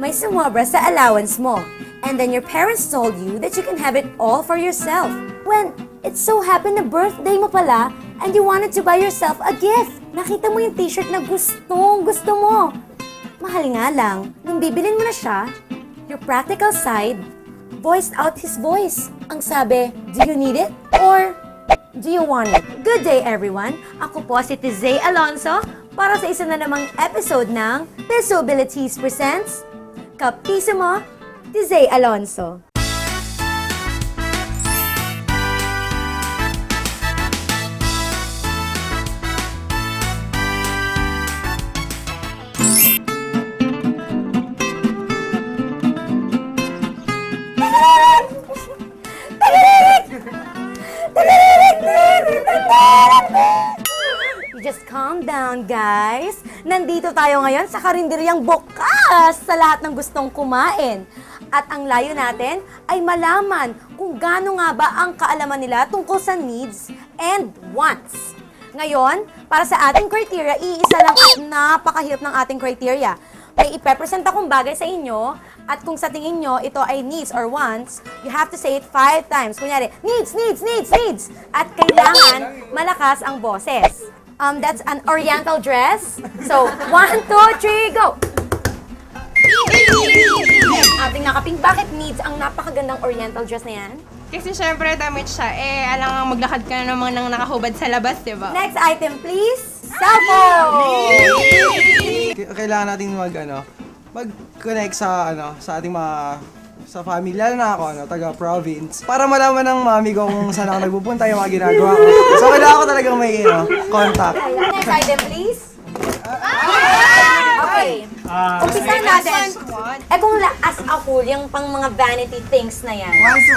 may sumobra sa allowance mo. And then your parents told you that you can have it all for yourself. When it so happened na birthday mo pala and you wanted to buy yourself a gift. Nakita mo yung t-shirt na gusto mo. Mahal nga lang, nung bibilin mo na siya, your practical side voiced out his voice. Ang sabi, do you need it? Or do you want it? Good day, everyone. Ako po si Tizay Alonso para sa isa na namang episode ng Pisubilities Presents Kapiso Mo, Tizay Alonso. Just calm down, guys. Nandito tayo ngayon sa karinderyang bukas sa lahat ng gustong kumain. At ang layo natin ay malaman kung gaano nga ba ang kaalaman nila tungkol sa needs and wants. Ngayon, para sa ating criteria, iisa lang at napakahirap ng ating criteria. May ipepresent akong bagay sa inyo at kung sa tingin nyo ito ay needs or wants, you have to say it 5 times. Kunyari, needs, needs, needs, needs. At kailangan malakas ang boses. That's an oriental dress. So, 1, 2, 3, go! Ating nakaping, bakit needs ang napakagandang oriental dress na yan? Kasi syempre damit siya, alang maglakad ka naman ng nakahubad sa labas, di ba? Next item, please. Cellphone! Kailangan natin mag-connect sa sa ating mga sa family, lalo na ako, taga-province. Para malaman ng mami ko kung saan ako nagpupunta, yung mga ginagawa ko. So, kailangan ko talagang may, contact. Next item, please. Okay. Umpisa natin. Kung as a whole, yung pang mga vanity things na yan. Once.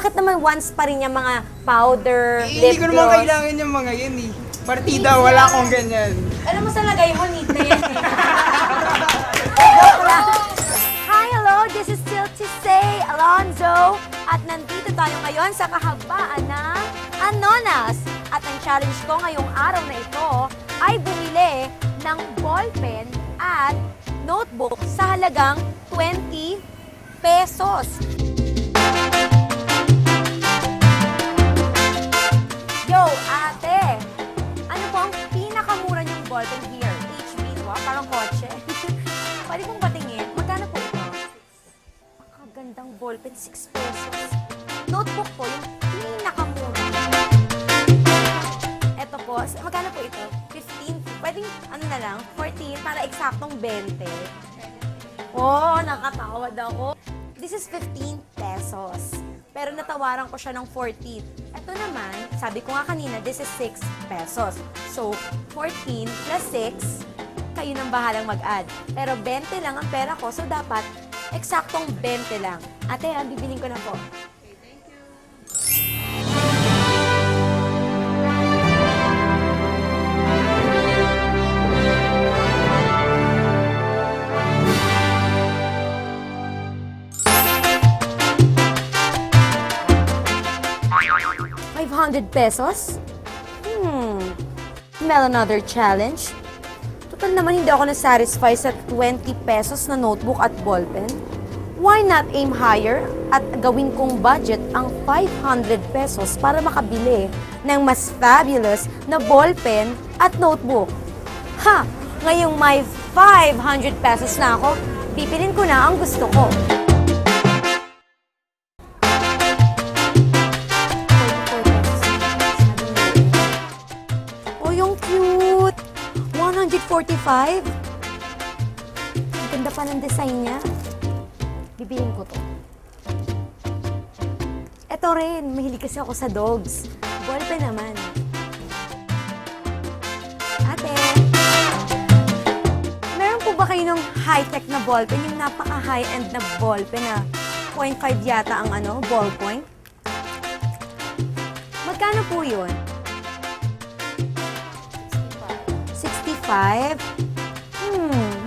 Bakit naman once pa rin yung mga powder, lip Hindi ko naman gloss? kailangan yung mga yun eh. Partida, wala akong ganyan. Alam mo sa lagay mo, need na yan eh. Joke lang. Hi, hello, this is still Tizay Alonso. At nandito tayo ngayon sa kahabaan ng Anonas. At ang challenge ko ngayong araw na ito ay bumili ng ballpen at notebook sa halagang 20 pesos. Yo, ate! Ano po ang pinakamura niyong ballpen here? HB, parang kotse. Pwede pong patingin. Magkano po ito? Makagandang ballpen, 6 pesos. Notebook po, yung pinakamura. Ito po, magkano po ito? 15? Pwedeng, na lang, 14 para eksaktong 20. Oh, nakatawad ako. This is 15 pesos. Pero natawaran ko siya ng 14. Ito naman, sabi ko nga kanina, this is 6 pesos. So, 14 plus 6, kayo nang bahalang mag-add. Pero 20 lang ang pera ko, so dapat eksaktong 20 lang. Ate, bibilin ko na po. Okay, thank you. 500 pesos? Smell another challenge? Total naman hindi ako na-satisfy sa 20 pesos na notebook at ballpen. Why not aim higher at gawin kong budget ang 500 pesos para makabili ng mas fabulous na ballpen at notebook? Ha! Ngayong may 500 pesos na ako, pipilin ko na ang gusto ko. Oh, yung cute! 145? Ang ganda pa ng design niya. Bibilin ko to. Ito rin, mahilig kasi ako sa dogs. Ballpen naman. Ate! Meron po ba kayo ng high-tech na ballpen? Yung napaka-high-end na ballpen na 0.5 yata ang ballpoint? Magkano po yun? 65?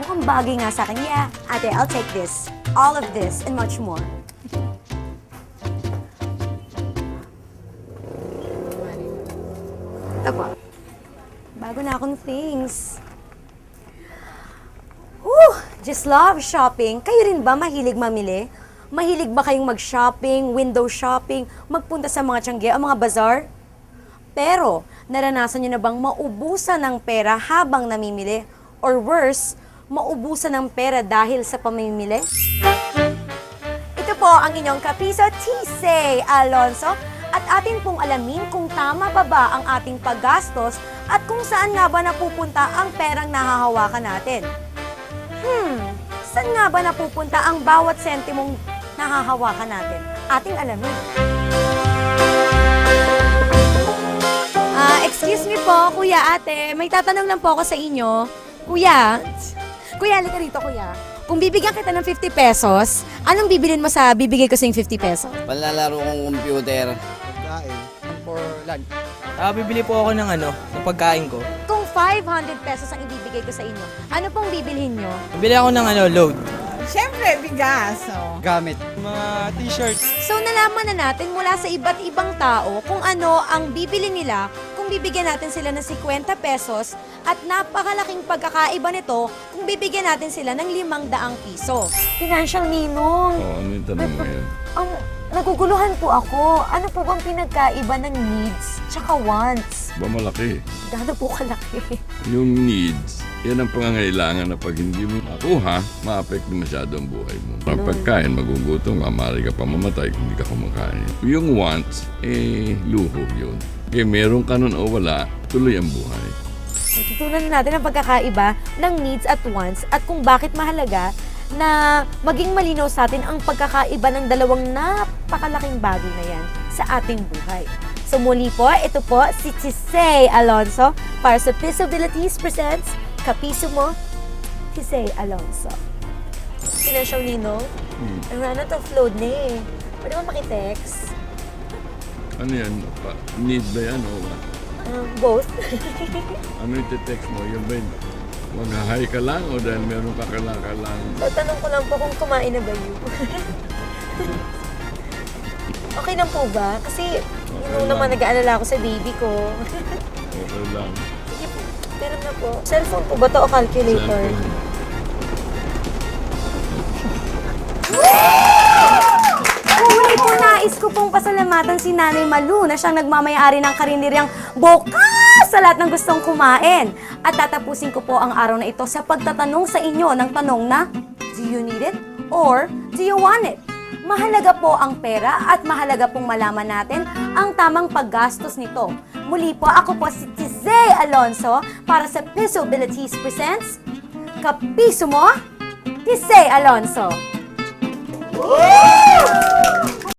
Mukhang bagay nga sa akin. Yeah, ate, I'll take this. All of this and much more. Ito po. Bago na akong things. just love shopping. Kayo rin ba mahilig mamili? Mahilig ba kayong mag-shopping, window shopping, magpunta sa mga tiyangge o mga bazaar? Pero, naranasan niyo na bang maubusan ng pera habang namimili? Or worse, maubusan ng pera dahil sa pamimili? Ito po ang inyong Kapiso Tisay Alonso at atin pong alamin kung tama pa ba ang ating paggastos at kung saan nga ba napupunta ang perang nahahawakan natin. Saan nga ba napupunta ang bawat sentimong nahahawakan natin? Ating alamin. Excuse me po, kuya, ate. May tatanong lang po ako sa inyo. Kuya, halika rito, kuya. Kung bibigyan kita ng 50 pesos, anong bibilin mo sa bibigay ko sa 50 pesos? Panlalaro kong computer. Pagkain. For lunch. Bibili po ako ng ng pagkain ko. Kung 500 pesos ang ibibigay ko sa inyo, ano pong bibilhin nyo? Bibili ako ng load. Siyempre, bigas. Oh. Gamit. Mga t-shirt. So nalaman na natin mula sa iba't ibang tao kung ano ang bibili nila kung bibigyan natin sila ng 50 pesos at napakalaking pagkakaiba nito kung bibigyan natin sila ng 500 piso. Financial Ninong, Ano yung tanong mo yan? naguguluhan po ako. Ano po bang pinagkaiba ng needs tsaka wants? Ba malaki? Gaano po kalaki? Yung needs, yan ang pangangailangan na pag hindi mo makuha, ma-apekto masyado ang buhay mo. Pag pagkain, magugutom, maaari ka pa mamatay kung hindi ka kumakain. Yung wants, luho yun. Kaya meron ka nun o wala, tuloy ang buhay. Tutunan natin ang pagkakaiba ng needs at wants at kung bakit mahalaga na maging malinaw sa atin ang pagkakaiba ng dalawang napakalaking bagay na yan sa ating buhay. So muli po, ito po si Tisay Alonso para sa Piso Abilities presents Kapiso Mo, Tisay Alonso. Financial Ninong, ang out of load na eh. Pwede ba makitext? Ano yan? Need ba yan o wala? Both. Ano yung text mo? Yung ba yun? Mag-hi ka lang o dahil meron ka kailangan? Tatanong ko lang po kung kumain na ba yun. Okay lang po ba? Kasi yun naman nag-aalala ako sa baby ko. Okay lang. Sige po, meron na po. Cellphone po ba to o calculator? Cellphone. Huli po, nais ko pong pasalamatan si Nanay Malu na siyang nagmamayari ng karinderyang bukas sa lahat ng gustong kumain. At tatapusin ko po ang araw na ito sa pagtatanong sa inyo ng tanong na, do you need it or do you want it? Mahalaga po ang pera at mahalaga pong malaman natin ang tamang paggastos nito. Muli po, ako po si Tisay Alonso para sa Piso Abilities presents Kapiso Mo, Tisay Alonso. Woo!